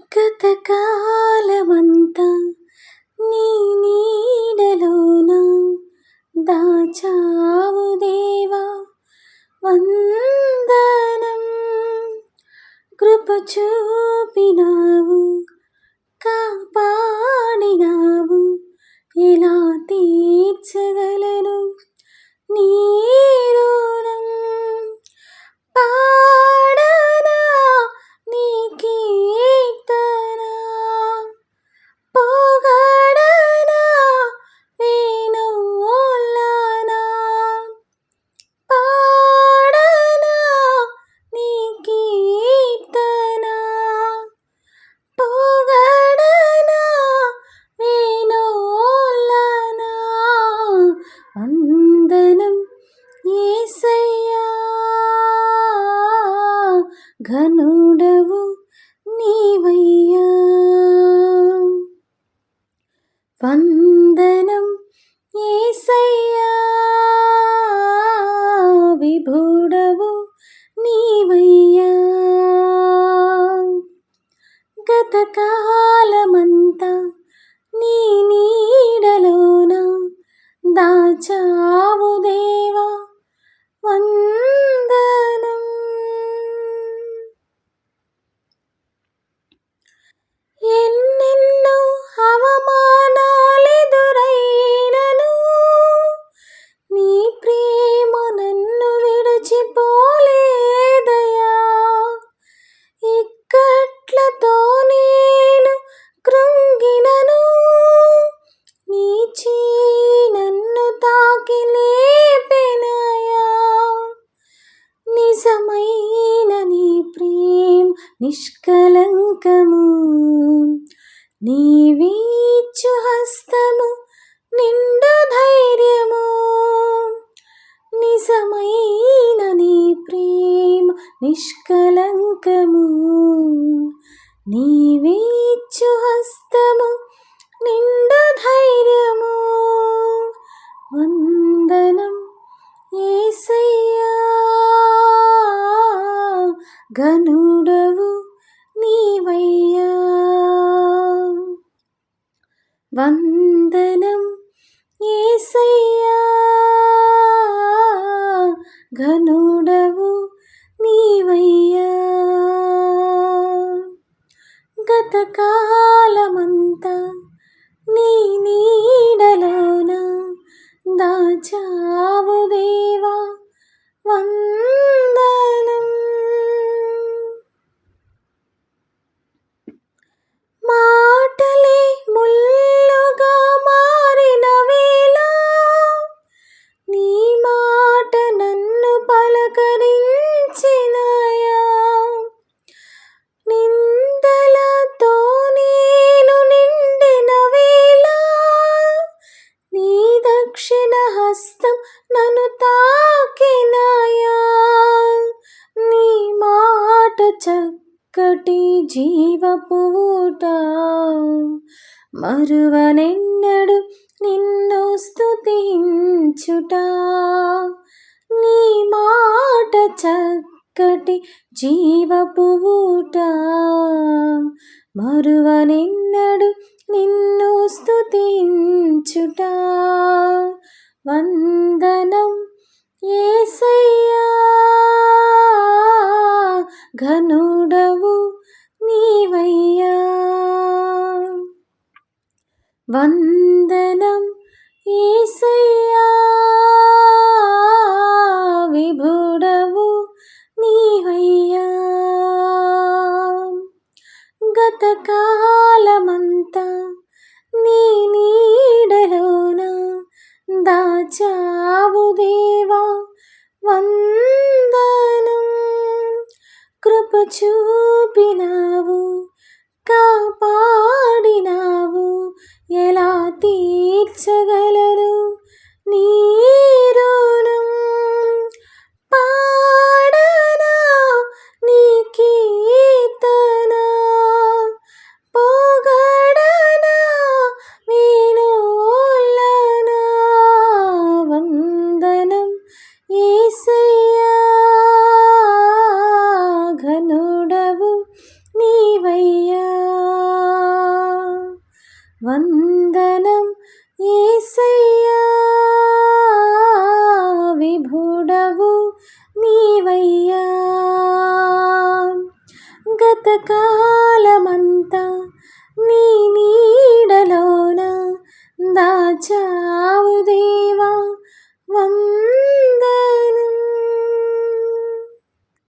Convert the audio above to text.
గతకాలమంతా నీ నీడలోన దాచావు దేవా వందనం. కృప చూపినావు, కాపాడినావు, ఎలా తీర్చగలను నీ రుణం. పాడనా నీ కీర్తన, పొగడనా వేణువులనా. పాడనా నీ కీర్తన, పొగడనా వేణువులనా. వందనం యేసయ్యా, ఘనుడవు నీవయ్యా. వందనం యేసయ్యా, విభుడవు నీవయ్యా. గతకాలమంతా నీ నీడలోన దాచావు దేవా వందనం. ఎన్నెన్నో అవమానాలెదురైనను నీ ప్రేమ నన్ను విడిచిపోలేదయా. ఇక్కట్లతో నేను కృంగినను నీ చేయి నన్ను తాకి లేపెనయా. నిజమైన నీ ప్రేమ నిష్కలంకము, నీవిచ్చు హస్తము నిండు ధైర్యము. నిజమైన నీ ప్రేమ నిష్కలంకము, నీవిచ్చు హస్తము నిండు ధైర్యము. వందనం యేసయ్యా, ఘనుడవు నీవయ్యా. వందనం యేసయ్యా, ఘనుడవు నీవయ్యా. గతకాలమంతా నీ నీడలోన దాచావు దేవా వందనం. మాటలే ముల్లుగా మారిన వేళ నీ మాట నన్ను పలకరించినయా. నిందలతో నేను నిండిన వేళ నీ దక్షిణ హస్తం నన్ను తాకినయా. నీ మాట చక్కటి జీవపు ఊట, మరువనెన్నడు నిన్ను స్తుతించుట. నీ మాట చక్కటి జీవపు ఊట, మరువనెన్నడు నిన్ను స్తుతించుట. వందనం యేసయ్యా, ఘనుడవు నీవయ్యా. వందనం యేసయ్యా, విభుడవు నీవయ్యా. గతకాలమంతా నీ నీడలోన దాచావు దేవా వందనం. కృప చూపినావు, కాపాడినావు, ఎలా తీర్చగలను నీ రుణం. పాడనా నీ కీర్తన, పొగడనా వేణువులనా. వందనం యేసయ్యా, ఘనుడవు నీవయ్యా. వందనం యేసయ్యా, విభుడవు నీవయ్యా. గతకాలమంతా నీ నీడలోన దాచావు దేవా, వందనం